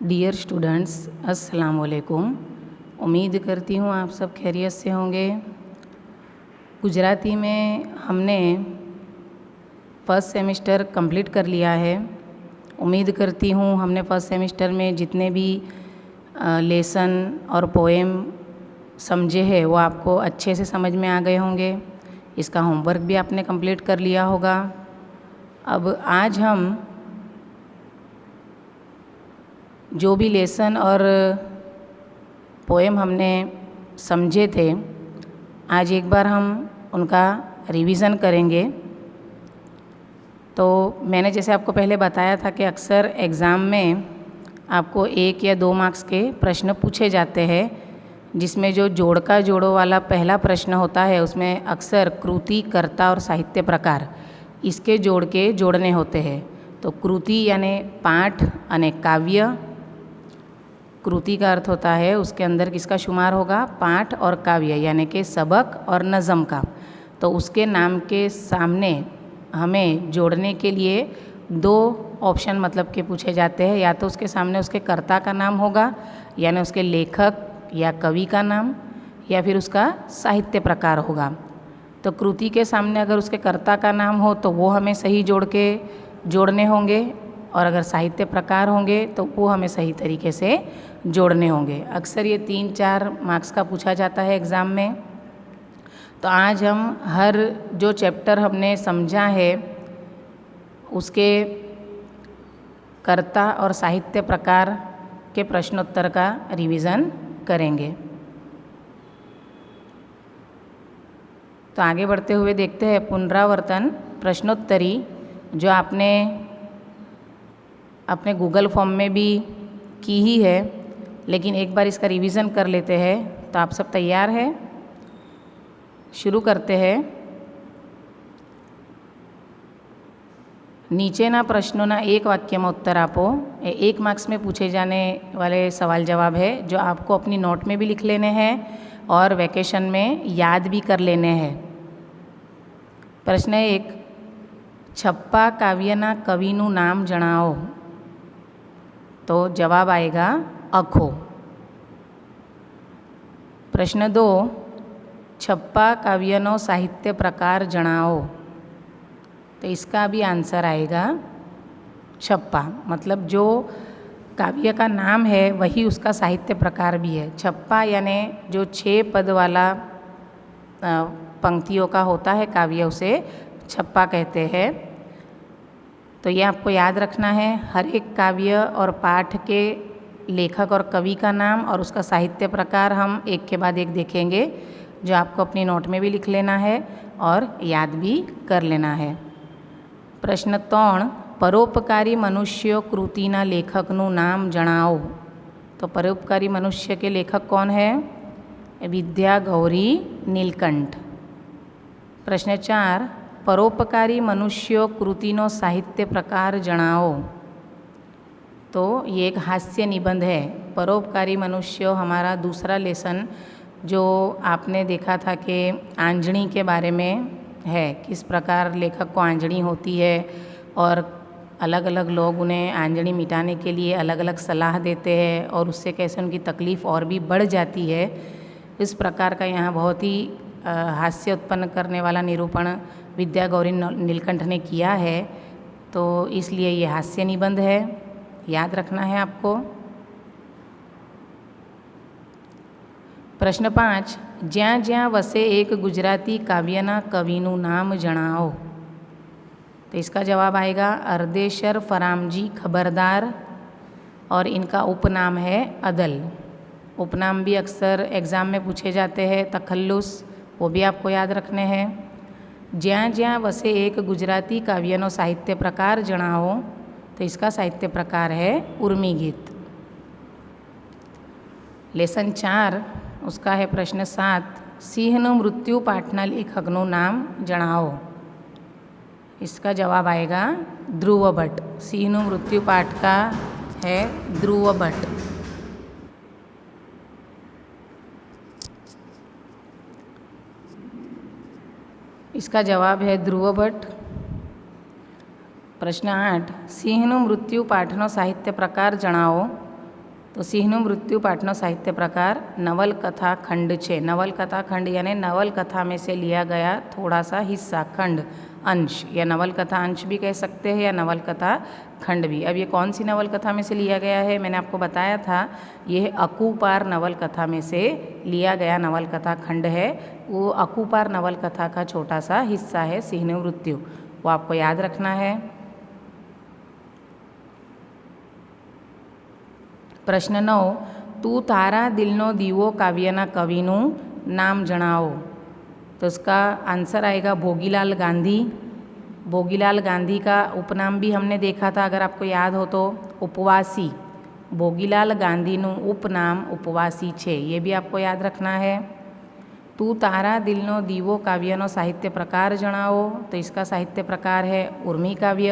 Dear students, अस्सलाम वालेकुम। उम्मीद करती हूँ आप सब खैरियत से होंगे। गुजराती में हमने फ़र्स्ट सेमेस्टर कंप्लीट कर लिया है। उम्मीद करती हूँ हमने फ़र्स्ट सेमेस्टर में जितने भी लेसन और पोएम समझे हैं वो आपको अच्छे से समझ में आ गए होंगे। इसका होमवर्क भी आपने कंप्लीट कर लिया होगा। अब आज हम जो भी लेसन और पोएम हमने समझे थे, आज एक बार हम उनका रिवीज़न करेंगे। तो मैंने जैसे आपको पहले बताया था कि अक्सर एग्ज़ाम में आपको 1 या 2 मार्क्स के प्रश्न पूछे जाते हैं, जिसमें जो जोड़ का जोड़ो वाला पहला प्रश्न होता है उसमें अक्सर कृति, कर्ता और साहित्य प्रकार इसके जोड़ के जोड़ने होते हैं। तो कृति यानी पाठ यानी काव्य। कृति का अर्थ होता है उसके अंदर किसका शुमार होगा, पाठ और काव्य यानी कि सबक और नज़म का। तो उसके नाम के सामने हमें जोड़ने के लिए 2 ऑप्शन मतलब के पूछे जाते हैं। या तो उसके सामने उसके कर्ता का नाम होगा यानी उसके लेखक या कवि का नाम, या फिर उसका साहित्य प्रकार होगा। तो कृति के सामने अगर उसके कर्ता का नाम हो तो वो हमें सही जोड़ के जोड़ने होंगे, और अगर साहित्य प्रकार होंगे तो वो हमें सही तरीके से जोड़ने होंगे। अक्सर ये 3-4 मार्क्स का पूछा जाता है एग्ज़ाम में। तो आज हम हर जो चैप्टर हमने समझा है उसके कर्ता और साहित्य प्रकार के प्रश्नोत्तर का रिवीजन करेंगे। तो आगे बढ़ते हुए देखते हैं पुनरावर्तन प्रश्नोत्तरी, जो आपने अपने गूगल फॉर्म में भी की ही है, लेकिन एक बार इसका रिवीजन कर लेते हैं। तो आप सब तैयार हैं? शुरू करते हैं। नीचे ना प्रश्नों ना एक वाक्य में उत्तर आपो। 1 मार्क्स में पूछे जाने वाले सवाल जवाब है जो आपको अपनी नोट में भी लिख लेने हैं और वैकेशन में याद भी कर लेने हैं। प्रश्न 1, छप्पा काव्यना कविનું नाम जणाओ। तो जवाब आएगा अखो। प्रश्न 2, छप्पा काव्यनो साहित्य प्रकार जणाओ। तो इसका भी आंसर आएगा छप्पा, मतलब जो काव्य का नाम है वही उसका साहित्य प्रकार भी है। छप्पा यानी जो 6 पद वाला पंक्तियों का होता है काव्य, उसे छप्पा कहते हैं। तो ये आपको याद रखना है। हर एक काव्य और पाठ के लेखक और कवि का नाम और उसका साहित्य प्रकार हम एक के बाद एक देखेंगे, जो आपको अपनी नोट में भी लिख लेना है और याद भी कर लेना है। प्रश्न 3, परोपकारी मनुष्य कृतिना लेखकનું नाम जणाओ। तो परोपकारी मनुष्य के लेखक कौन है? विद्या गौरी नीलकंठ। प्रश्न 4, परोपकारी मनुष्य कृतिनो साहित्य प्रकार जणाओ। तो ये एक हास्य निबंध है। परोपकारी मनुष्य हमारा दूसरा लेसन जो आपने देखा था कि आंजणी के बारे में है, किस प्रकार लेखक को आंजणी होती है और अलग अलग लोग उन्हें आंजणी मिटाने के लिए अलग अलग सलाह देते हैं और उससे कैसे उनकी तकलीफ़ और भी बढ़ जाती है। इस प्रकार का यहाँ बहुत ही हास्य उत्पन्न करने वाला निरूपण विद्या गौरी नीलकंठ ने किया है। तो इसलिए ये हास्य निबंध है, याद रखना है आपको। प्रश्न 5, ज्યાં જ્યાં વસે एक गुजराती काव्यना कविનું नाम जणाओ। तो इसका जवाब आएगा अर्देशर फरामजी खबरदार, और इनका उपनाम है अदल। उपनाम भी अक्सर एग्ज़ाम में पूछे जाते हैं। तखल्लुस, वो भी आपको याद रखने हैं। ज्યાં જ્યાં વસે एक गुजराती काव्यनो साहित्य प्रकार जणाओ। तो इसका साहित्य प्रकार है उर्मी गीत। लेसन 4 उसका है प्रश्न 7, सिंहનું मृत्यु पाठना लेखकનું नाम जणाओ। इसका जवाब आएगा ध्रुव भट्ट। सिंहનું मृत्यु पाठ का है ध्रुव भट्ट। इसका जवाब है ध्रुव भट्ट। प्रश्न 8, સિંહનું મૃત્યુ પાઠનો સાહિત્ય પ્રકાર જણાવો। તો સિંહનું મૃत्यु पाठનો साहित्य प्रकार नवलकथा खंड છે। नवलकथा खंड यानी नवलकथा में से लिया गया थोड़ा सा हिस्सा, खंड, अंश, या नवलकथा अंश भी कह सकते हैं या नवलकथा खंड भी। अब ये कौन सी नवलकथा में से लिया गया है, मैंने आपको बताया था, यह अकूपार नवलकथा में से लिया गया नवलकथा खंड है। वो अकूपार नवलकथा का छोटा सा हिस्सा है सिंहનું मृत्यु, वो आपको याद रखना है। प्रश्न 9, तू तारा दिलनो दीवो काव्यना कविનું नाम जणावो। तो इसका आंसर आएगा भोगीलाल गांधी। भोगीलाल गांधी का उपनाम भी हमने देखा था, अगर आपको याद हो तो, उपवासी। भोगीलाल गांधीનું उपनाम उपवासी છે, ये भी आपको याद रखना है। तू तारा दिलनो दीवो काव्यनो साहित्य प्रकार जणावो। तो इसका साहित्य प्रकार है उर्मी काव्य।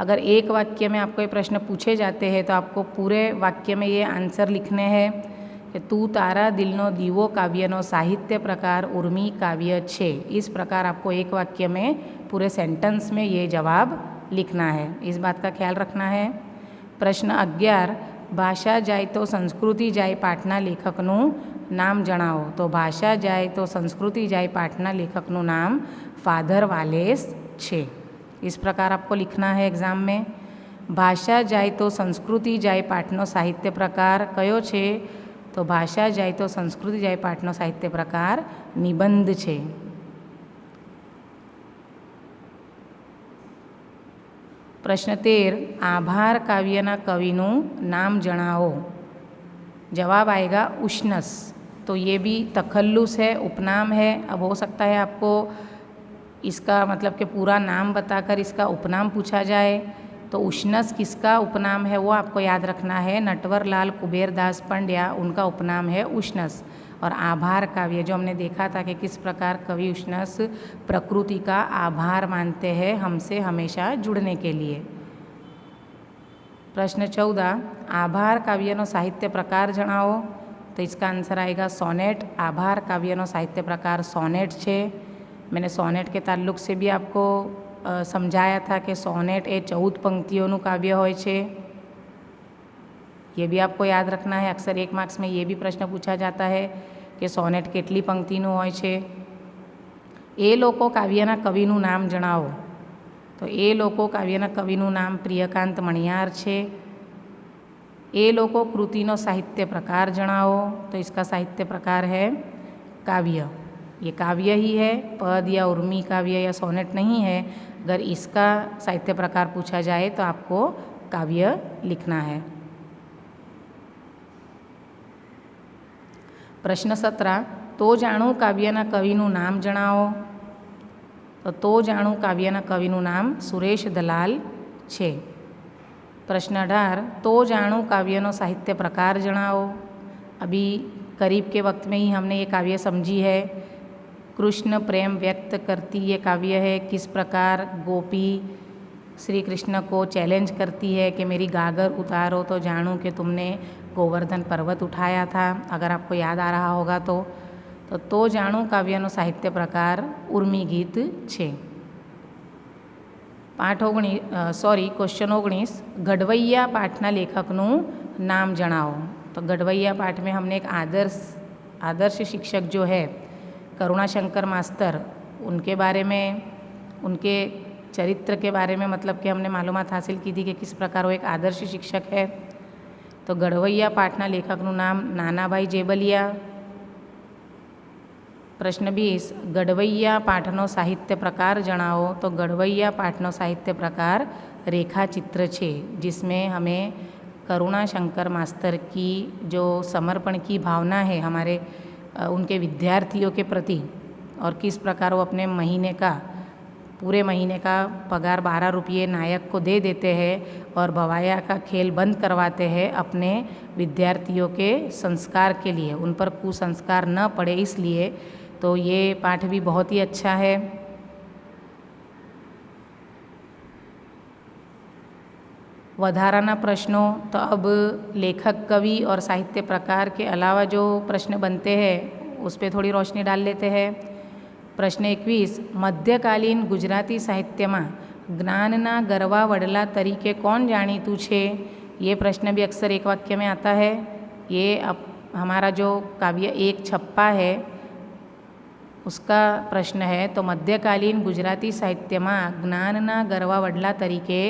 अगर एक वाक्य में आपको ये प्रश्न पूछे जाते हैं तो आपको पूरे वाक्य में ये आंसर लिखने हैं कि तू तारा दिलनो दीवो काव्यनो साहित्य प्रकार उर्मी काव्य छे। इस प्रकार आपको एक वाक्य में पूरे सेंटेंस में ये जवाब लिखना है, इस बात का ख्याल रखना है। प्रश्न 11, भाषा जाए तो संस्कृति जाए पाठना लेखकનું नाम जणावो। तो भाषा जाए तो संस्कृति जाए पाठना लेखकનું नाम फादर वालेस छे। इस प्रकार आपको लिखना है एग्जाम में। भाषा जाए तो संस्कृति जाए पाठनो साहित्य प्रकार कयो छे? तो भाषा जाए तो संस्कृति जाए पाठनो साहित्य प्रकार निबंध छे। प्रश्न 13, आभार काव्यना कविનું नाम जणावो। जवाब आएगा उष्णस। तो ये भी तखल्लुस है, उपनाम है। अब हो सकता है आपको इसका मतलब कि पूरा नाम बताकर इसका उपनाम पूछा जाए, तो उष्णस किसका उपनाम है वो आपको याद रखना है। नटवरलाल कुबेरदास पंड्या, उनका उपनाम है उष्णस। और आभार काव्य जो हमने देखा था कि किस प्रकार कवि उष्णस प्रकृति का आभार मानते हैं हमसे हमेशा जुड़ने के लिए। प्रश्न 14, आभार काव्यनो साहित्य प्रकार जणावो। तो इसका आंसर आएगा सोनेट। आभार काव्यनो साहित्य प्रकार सोनेट छे। मैंने सोनेट के ताल्लुक से भी आपको समझाया था कि सोनेट ए 14 पंक्तियों काव्य होय छे। ये भी आपको याद रखना है। अक्सर 1 मार्क्स में ये भी प्रश्न पूछा जाता है कि सोनेट केटली पंक्तिનું होय छे। ए लोको काव्यना कविનું नाम जणावो। तो ए लोको काव्यना कविનું नाम प्रियकांत मणियार छे। ए लोको कृतिनो साहित्य प्रकार जणावो। तो इसका साहित्य प्रकार है काव्य। ये काव्य ही है, पद या उर्मी काव्य या सोनेट नहीं है। अगर इसका साहित्य प्रकार पूछा जाए तो आपको काव्य लिखना है। प्रश्न 17, तो जाणू काव्यना कविનું नाम जणावो। तो जाणू काव्यना कविનું नाम सुरेश दलाल छे। प्रश्न 18, तो जाणू काव्यनो साहित्य प्रकार जणावो। अभी करीब के वक्त में ही हमने ये काव्य समझी है। कृष्ण प्रेम व्यक्त करती ये काव्य है। किस प्रकार गोपी श्री कृष्ण को चैलेंज करती है कि मेरी गागर उतारो तो जानूं कि तुमने गोवर्धन पर्वत उठाया था, अगर आपको याद आ रहा होगा तो जानूं काव्यनो साहित्य प्रकार उर्मी गीत छे। क्वेश्चन 19, गढ़वैया पाठना लेखकનું नाम जणावो। तो गढ़वैया पाठ में हमने एक आदर्श शिक्षक जो है करुणाशंकर मास्टर, उनके बारे में, उनके चरित्र के बारे में मतलब कि हमने मालूमात हासिल की थी कि किस प्रकार वो एक आदर्श शिक्षक है। तो गढ़वैया पाठना लेखकનું नाम नानाभाई जेबलिया। प्रश्न 20, गढ़वैया पाठनो साहित्य प्रकार जणावो। तो गढ़वैया पाठनो साहित्य प्रकार रेखाचित्र छे, जिसमें हमें करुणाशंकर मास्टर की जो समर्पण की भावना है हमारे उनके विद्यार्थियों के प्रति, और किस प्रकार वो अपने पूरे महीने का पगार 12 रुपये नायक को दे देते हैं और भवाया का खेल बंद करवाते हैं अपने विद्यार्थियों के संस्कार के लिए, उन पर कुसंस्कार न पड़े इसलिए। तो ये पाठ भी बहुत ही अच्छा है। वधाराना प्रश्नों, तो अब लेखक, कवि और साहित्य प्रकार के अलावा जो प्रश्न बनते हैं उस पर थोड़ी रोशनी डाल लेते हैं। प्रश्न 21, मध्यकालीन गुजराती साहित्य में ज्ञानना गरवा वडला तरीके कौन जाણીતું છે? ये प्रश्न भी अक्सर एक वाक्य में आता है। ये हमारा जो काव्य एक छप्पा है उसका प्रश्न है। तो मध्यकालीन गुजराती साहित्यમાં જ્ઞાનના ગરવા વડલા તરીકે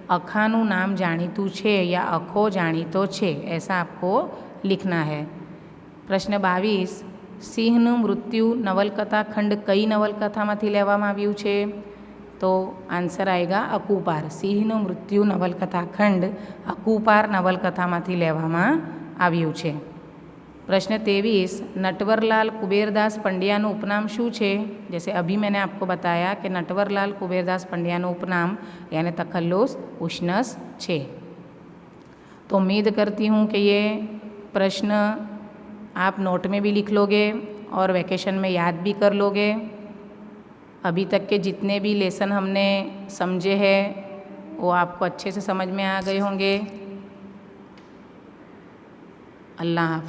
अखाનું नाम जाણીતું છે या अखो जाણીતો છે, ऐसा आपको लिखना है। प्रश्न 22, સિંહનું મૃત્યુ નવલકથા ખંડ કઈ નવલકથામાંથી લેવામાં આવ્યું છે? तो आंसर आएगा अकूपार। સિંહનું મૃત્યુ નવલકથા ખંડ अकूपार નવલકથામાંથી લેવામાં આવ્યું છે। प्रश्न 23, नटवरलाल कुबेरदास पंड्याનું उपनाम શું છે? जैसे अभी मैंने आपको बताया कि नटवरलाल कुबेरदास पंड्याનું उपनाम यानी तखल्लुस उष्णस છે। तो उम्मीद करती हूँ कि ये प्रश्न आप नोट में भी लिख लोगे और वैकेशन में याद भी कर लोगे। अभी तक के जितने भी लेसन हमने समझे हैं वो आपको अच्छे से समझ में आ गए होंगे। अल्लाह हाफ़िज़।